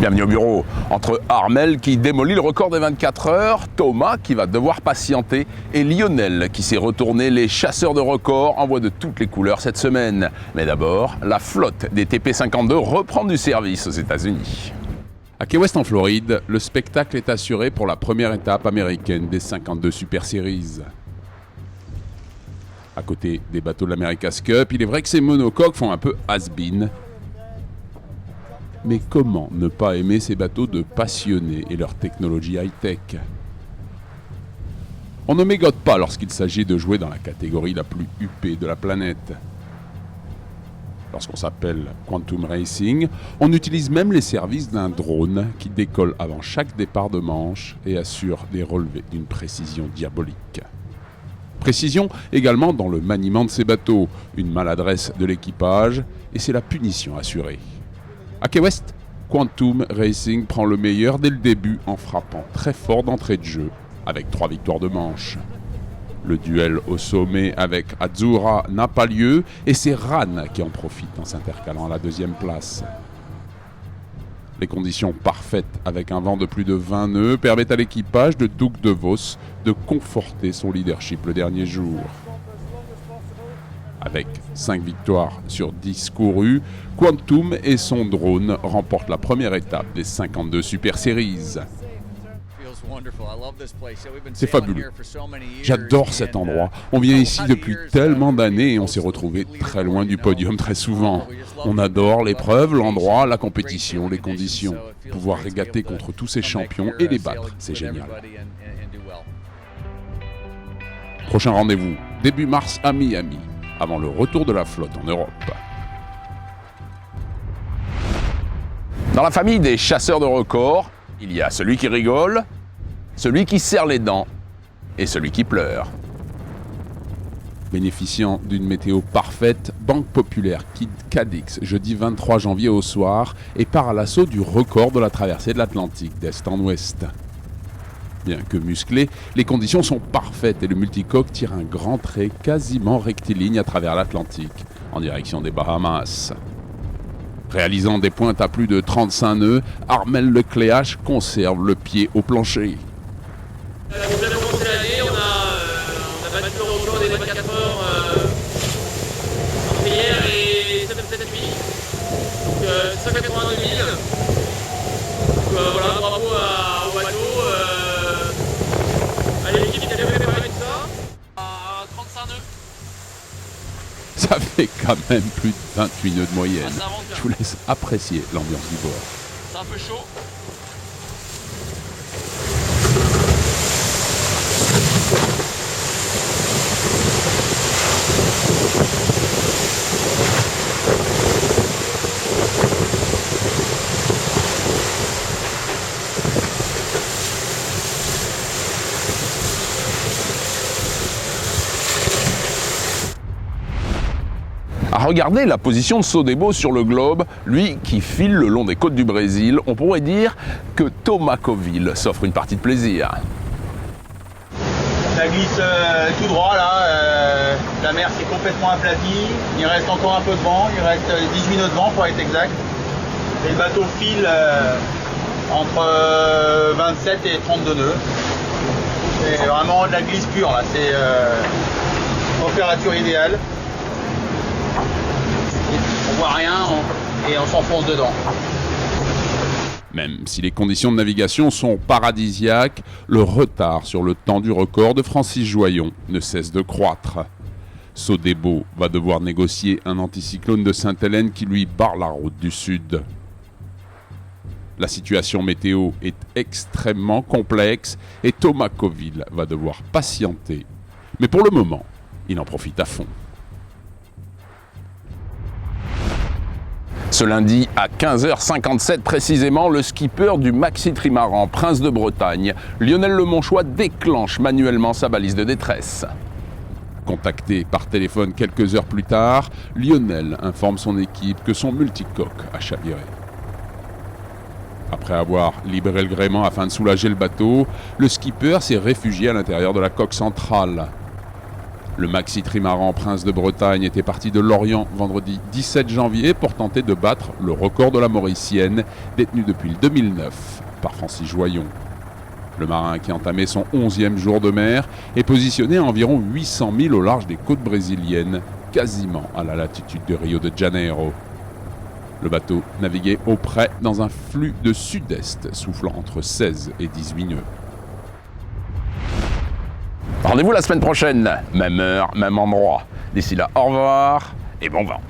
Bienvenue au bureau. Entre Armel qui démolit le record des 24 heures, Thomas qui va devoir patienter et Lionel qui s'est retourné les chasseurs de records en voie de toutes les couleurs cette semaine. Mais d'abord, la flotte des TP52 reprend du service aux États-Unis. À Key West en Floride, le spectacle est assuré pour la première étape américaine des 52 Super Series. À côté des bateaux de l'America's Cup, il est vrai que ces monocoques font un peu has-been. Mais comment ne pas aimer ces bateaux de passionnés et leur technologie high-tech ? On ne mégote pas lorsqu'il s'agit de jouer dans la catégorie la plus huppée de la planète. Lorsqu'on s'appelle Quantum Racing, on utilise même les services d'un drone qui décolle avant chaque départ de manche et assure des relevés d'une précision diabolique. Précision également dans le maniement de ces bateaux, une maladresse de l'équipage et c'est la punition assurée. À Key West, Quantum Racing prend le meilleur dès le début en frappant très fort d'entrée de jeu, avec 3 victoires de manche. Le duel au sommet avec Azura n'a pas lieu et c'est Ran qui en profite en s'intercalant à la 2e place. Les conditions parfaites avec un vent de plus de 20 nœuds permettent à l'équipage de Doug DeVos de conforter son leadership le dernier jour. Avec 5 victoires sur 10 courues, Quantum et son drone remportent la première étape des 52 Super Series. C'est fabuleux. J'adore cet endroit. On vient ici depuis tellement d'années et on s'est retrouvé très loin du podium très souvent. On adore l'épreuve, l'endroit, la compétition, les conditions. Pouvoir régater contre tous ces champions et les battre, c'est génial. Prochain rendez-vous, début mars à Miami, avant le retour de la flotte en Europe. Dans la famille des chasseurs de records, il y a celui qui rigole, celui qui serre les dents et celui qui pleure. Bénéficiant d'une météo parfaite, Banque Populaire quitte Cadix jeudi 23 janvier au soir et part à l'assaut du record de la traversée de l'Atlantique d'est en ouest. Bien que musclé, les conditions sont parfaites et le multicoque tire un grand trait quasiment rectiligne à travers l'Atlantique, en direction des Bahamas. Réalisant des pointes à plus de 35 nœuds, Armel Lecléache conserve le pied au plancher. On vient de commencer l'année, on a battu le record des 24 heures entre hier et cette nuit. Donc 182 000. Donc voilà, bravo au bateau. À l'équipe qui a bien préparé tout ça. À 35 nœuds. Ça fait quand même plus de 28 nœuds de moyenne. Je vous laisse apprécier l'ambiance du bord. C'est un peu chaud. À regarder la position de Sodebo sur le globe, lui qui file le long des côtes du Brésil, on pourrait dire que Thomas Coville s'offre une partie de plaisir. Ça glisse tout droit là, la mer s'est complètement aplatie, il reste encore un peu de vent, il reste 18 nœuds de vent pour être exact. Et le bateau file entre 27 et 32 nœuds. C'est vraiment de la glisse pure là, c'est température idéale. On voit rien et on s'enfonce dedans. Même si les conditions de navigation sont paradisiaques, le retard sur le temps du record de Francis Joyon ne cesse de croître. Sodebo va devoir négocier un anticyclone de Sainte-Hélène qui lui barre la route du sud. La situation météo est extrêmement complexe et Thomas Coville va devoir patienter. Mais pour le moment, il en profite à fond. Ce lundi, à 15h57 précisément, le skipper du Maxi Trimaran, Prince de Bretagne, Lionel Lemonchois déclenche manuellement sa balise de détresse. Contacté par téléphone quelques heures plus tard, Lionel informe son équipe que son multicoque a chaviré. Après avoir libéré le gréement afin de soulager le bateau, le skipper s'est réfugié à l'intérieur de la coque centrale. Le maxi trimaran Prince de Bretagne était parti de Lorient vendredi 17 janvier pour tenter de battre le record de la Mauricienne, détenu depuis le 2009 par Francis Joyon. Le marin qui entamait son 11e jour de mer est positionné à environ 800 000 au large des côtes brésiliennes, quasiment à la latitude de Rio de Janeiro. Le bateau naviguait au près dans un flux de sud-est, soufflant entre 16 et 18 nœuds. Rendez-vous la semaine prochaine, même heure, même endroit. D'ici là, au revoir et bon vent.